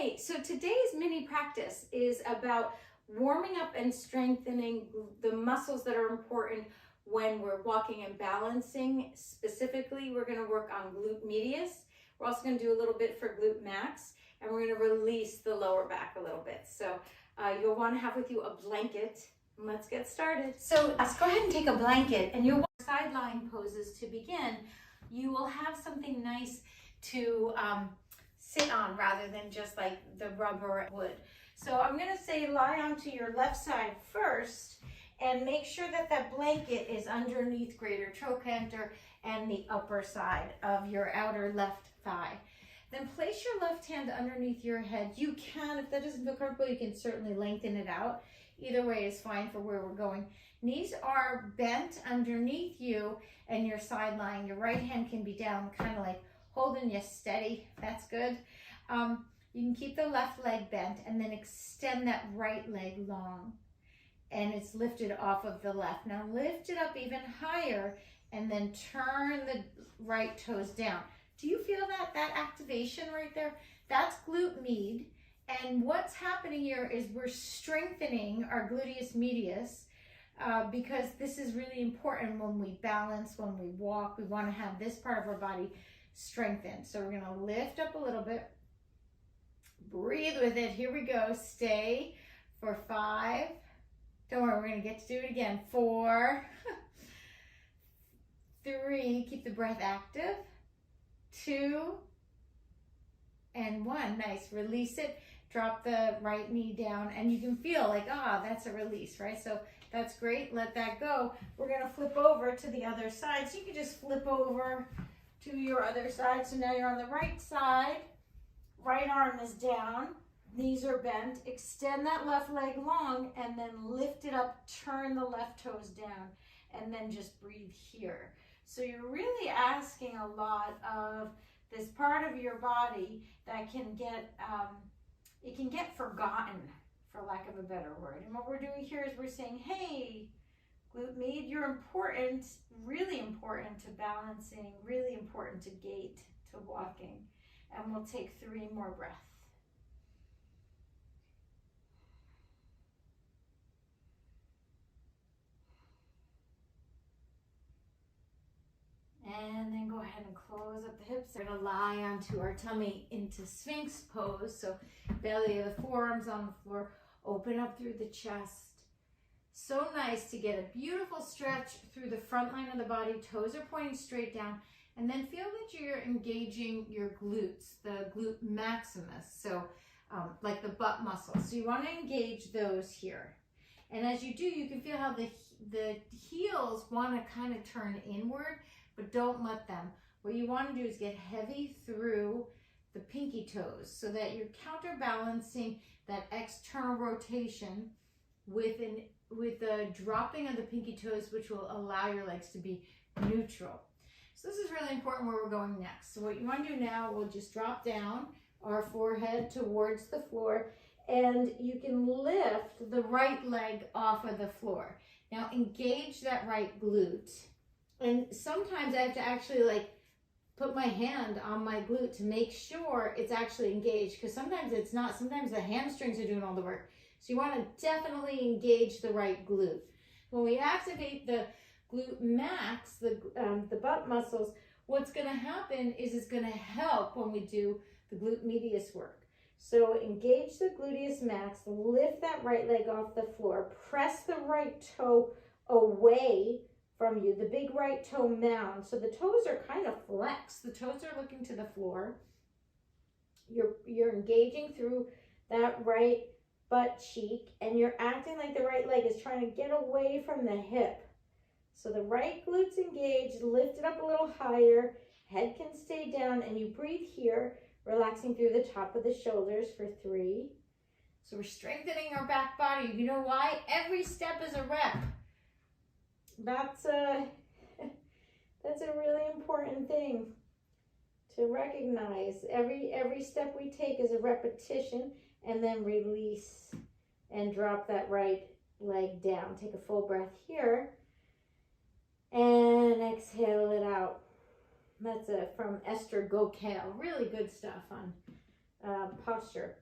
Hey, so today's mini practice is about warming up and strengthening the muscles that are important when we're walking and balancing. Specifically, we're going to work on glute medius. We're also going to do a little bit for glute max, and we're going to release the lower back a little bit. So you'll want to have with you a blanket. Let's get started. So let's go ahead and take a blanket, and you'll want side lying poses to begin. You will have something nice to sit on rather than just like the rubber wood. So I'm going to say lie onto your left side first and make sure that that blanket is underneath greater trochanter and the upper side of your outer left thigh. Then place your left hand underneath your head. You can, if that doesn't feel comfortable, you can certainly lengthen it out. Either way is fine for where we're going. Knees are bent underneath you and you're side lying. Your right hand can be down, kind of like holding you steady. That's good. You can keep the left leg bent and then extend that right leg long. And it's lifted off of the left. Now lift it up even higher and then turn the right toes down. Do you feel that activation right there? That's glute med. And what's happening here is we're strengthening our gluteus medius because this is really important when we balance, when we walk. We want to have this part of our body strengthened. So we're going to lift up a little bit. Breathe with it. Here we go. Stay for 5. Don't worry, we're going to get to do it again. 4, 3. Keep the breath active. 2 and 1. Nice. Release it. Drop the right knee down and you can feel like, that's a release, right? So that's great. Let that go. We're going to flip over to the other side. So you can just flip over to your other side. So now you're on the right side. Right arm is down. Knees are bent. Extend that left leg long and then lift it up. Turn the left toes down and then just breathe here. So you're really asking a lot of this part of your body that can get it can get forgotten, for lack of a better word. And what we're doing here is we're saying, hey, glute med, you're important, really important to balancing, really important to gait, to walking. And we'll take 3 more breaths. And then go ahead and close up the hips. We're going to lie onto our tummy into Sphinx pose. So belly of the forearms on the floor. Open up through the chest. So nice to get a beautiful stretch through the front line of the body. Toes are pointing straight down. And then feel that you're engaging your glutes, the glute maximus. So like the butt muscles. So you want to engage those here. And as you do, you can feel how the heels want to kind of turn inward, but don't let them. What you want to do is get heavy through the pinky toes so that you're counterbalancing that external rotation with the dropping of the pinky toes, which will allow your legs to be neutral. So this is really important where we're going next. So what you want to do now, we'll just drop down our forehead towards the floor and you can lift the right leg off of the floor. Now engage that right glute. And sometimes I have to actually put my hand on my glute to make sure it's actually engaged because sometimes it's not. Sometimes the hamstrings are doing all the work. So you want to definitely engage the right glute. When we activate the glute max, the butt muscles, what's going to happen is it's going to help when we do the glute medius work. So engage the gluteus max, lift that right leg off the floor, press the right toe away from you, the big right toe mound. So the toes are kind of flexed. The toes are looking to the floor. You're engaging through that right butt cheek and you're acting like the right leg is trying to get away from the hip. So the right glute's engaged, lift it up a little higher, head can stay down and you breathe here, relaxing through the top of the shoulders for 3. So we're strengthening our back body. You know why? Every step is a rep. That's a really important thing to recognize. Every step we take is a repetition and then release and drop that right leg down. Take a full breath here and exhale it out. That's from Esther Gokel. Really good stuff on posture.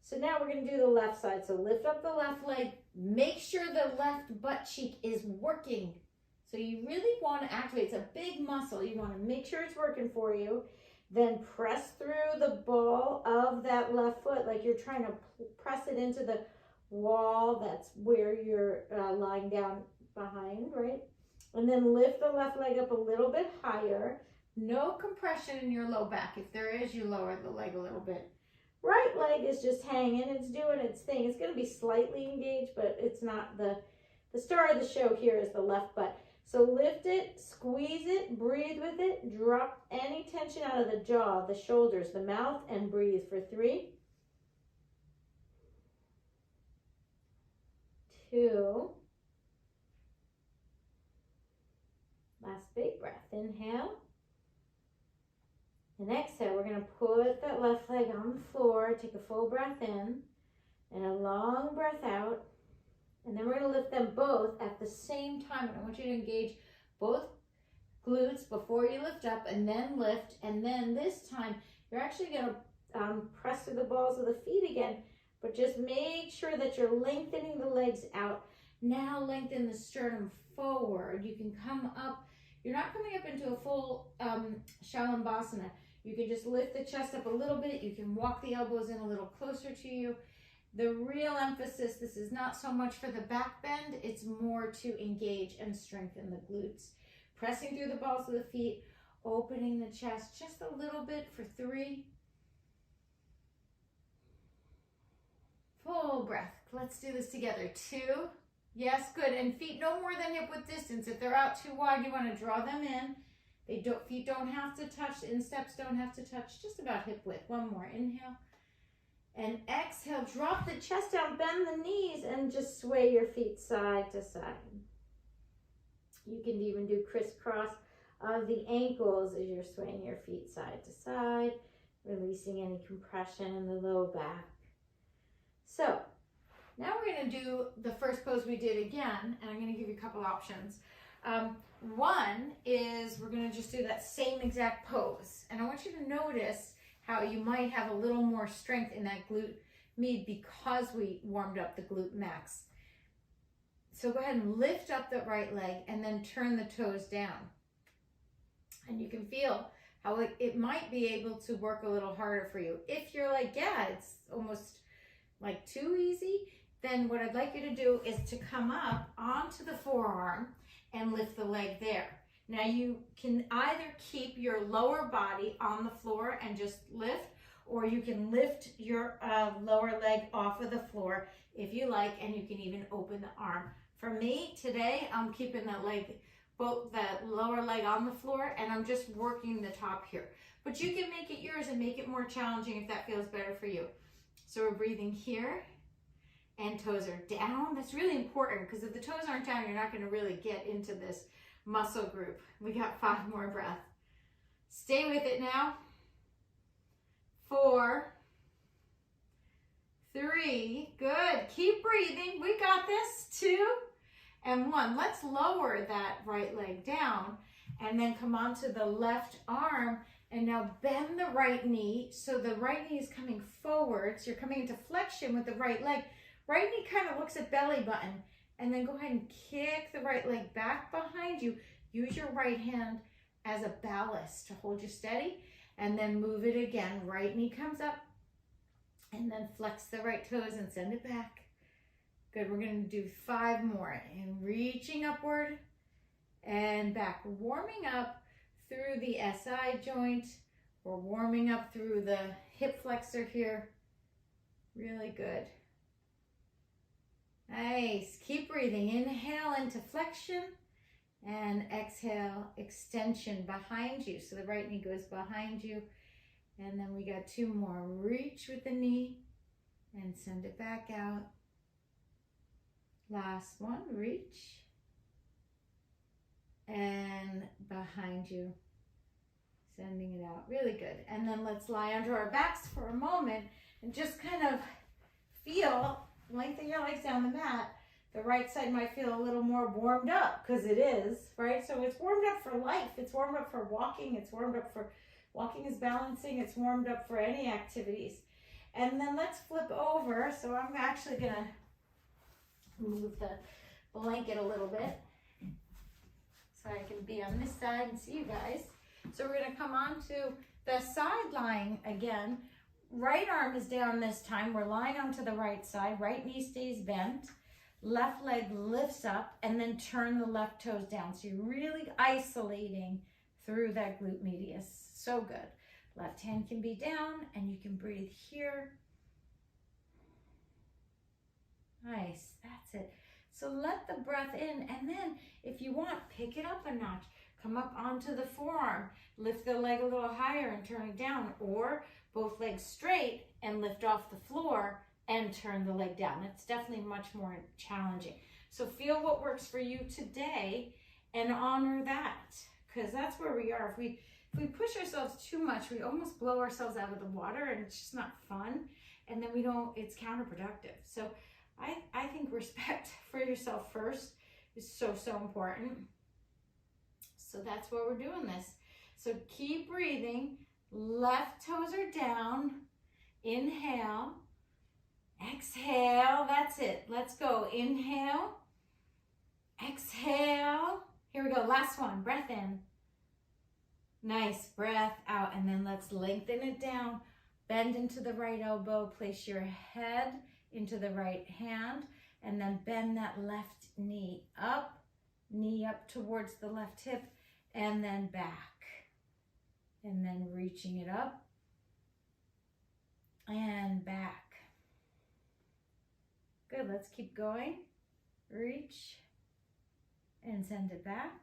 So now we're going to do the left side. So lift up the left leg. Make sure the left butt cheek is working. So you really want to activate. It's a big muscle. You want to make sure it's working for you. Then press through the ball of that left foot like you're trying to press it into the wall. That's where you're lying down behind, right? And then lift the left leg up a little bit higher. No compression in your low back. If there is, you lower the leg a little bit. Right leg is just hanging. It's doing its thing. It's going to be slightly engaged, but it's not the star of the show here is the left butt. So lift it, squeeze it, breathe with it, drop any tension out of the jaw, the shoulders, the mouth, and breathe for 3, 2. Last big breath. Inhale. And exhale. We're going to put that left leg on the floor. Take a full breath in and a long breath out. And then we're going to lift them both at the same time. And I want you to engage both glutes before you lift up and then lift. And then this time, you're actually going to press through the balls of the feet again. But just make sure that you're lengthening the legs out. Now lengthen the sternum forward. You can come up. You're not coming up into a full Shalabhasana. You can just lift the chest up a little bit. You can walk the elbows in a little closer to you. The real emphasis, this is not so much for the back bend, it's more to engage and strengthen the glutes. Pressing through the balls of the feet, opening the chest just a little bit for 3. Full breath. Let's do this together. 2. Yes, good. And feet no more than hip width distance. If they're out too wide, you want to draw them in. Feet don't have to touch, insteps don't have to touch, just about hip width. 1 more. Inhale. And exhale, drop the chest down, bend the knees, and just sway your feet side to side. You can even do crisscross of the ankles as you're swaying your feet side to side, releasing any compression in the low back. So, now we're going to do the first pose we did again, and I'm going to give you a couple options. One is we're going to just do that same exact pose, and I want you to notice how you might have a little more strength in that glute med because we warmed up the glute max. So go ahead and lift up the right leg and then turn the toes down. And you can feel how it might be able to work a little harder for you. If you're like, yeah, it's almost like too easy, then what I'd like you to do is to come up onto the forearm and lift the leg there. Now you can either keep your lower body on the floor and just lift, or you can lift your lower leg off of the floor if you like, and you can even open the arm. For me, today, I'm keeping the leg, both the lower leg on the floor, and I'm just working the top here. But you can make it yours and make it more challenging if that feels better for you. So we're breathing here, and toes are down. That's really important, because if the toes aren't down, you're not going to really get into this muscle group. We got 5 more breaths. Stay with it now. 4, 3, good. Keep breathing. We got this. 2 and 1. Let's lower that right leg down and then come onto the left arm and now bend the right knee. So the right knee is coming forward. So you're coming into flexion with the right leg. Right knee kind of looks at belly button. And then go ahead and kick the right leg back behind you. Use your right hand as a ballast to hold you steady. And then move it again. Right knee comes up. And then flex the right toes and send it back. Good. We're going to do 5 more. And reaching upward and back. Warming up through the SI joint. We're warming up through the hip flexor here. Really good. Nice. Keep breathing. Inhale into flexion and exhale, extension behind you. So the right knee goes behind you. And then we got 2 more. Reach with the knee and send it back out. Last one. Reach and behind you. Sending it out. Really good. And then let's lie onto our backs for a moment and just kind of feel, lengthen your legs down the mat. The right side might feel a little more warmed up, because it is, right? So it's warmed up for life. It's warmed up for walking. It's warmed up for walking is balancing. It's warmed up for any activities. And then let's flip over. So I'm actually gonna move the blanket a little bit so I can be on this side and see you guys. So we're gonna come on to the side lying again. Right arm is down this time. We're lying onto the right side. Right knee stays bent. Left leg lifts up, and then turn the left toes down. So you're really isolating through that glute medius. So good. Left hand can be down, and you can breathe here. Nice, that's it. So let the breath in, and then if you want, pick it up a notch. Come up onto the forearm, lift the leg a little higher and turn it down, or both legs straight and lift off the floor and turn the leg down. It's definitely much more challenging. So feel what works for you today and honor that, because that's where we are. If we push ourselves too much, we almost blow ourselves out of the water, and it's just not fun. And then it's counterproductive. So I think respect for yourself first is so, so important. So that's why we're doing this. So keep breathing. Left toes are down. Inhale. Exhale. That's it. Let's go. Inhale. Exhale. Here we go. Last one. Breath in. Nice. Breath out. And then let's lengthen it down. Bend into the right elbow. Place your head into the right hand. And then bend that left knee up towards the left hip, and then back. And then reaching it up and back. Good, let's keep going. Reach and send it back.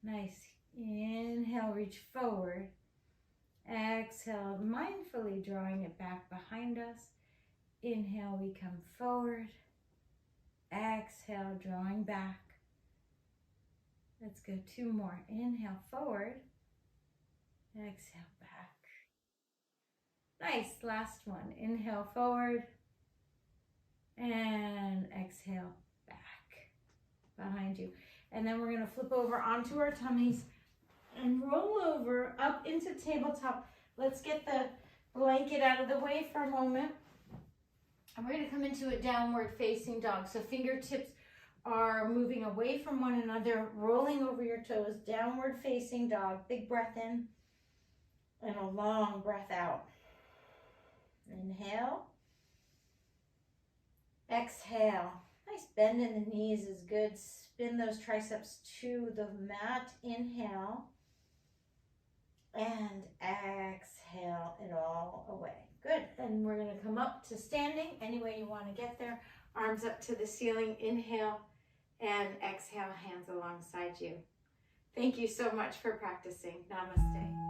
Nice. Inhale, reach forward. Exhale, mindfully drawing it back behind us. Inhale, we come forward. Exhale, drawing back. Let's go 2 more. Inhale, forward. Exhale, back. Nice, last one. Inhale, forward. And exhale, back. Behind you. And then we're going to flip over onto our tummies and roll over up into tabletop. Let's get the blanket out of the way for a moment. And we're going to come into a downward facing dog. So fingertips are moving away from one another, rolling over your toes, downward facing dog. Big breath in and a long breath out. Inhale. Exhale. Nice bend in the knees is good. Spin those triceps to the mat. Inhale. And exhale it all away. Good. Then we're going to come up to standing any way you want to get there. Arms up to the ceiling. Inhale and exhale, hands alongside you. Thank you so much for practicing. Namaste.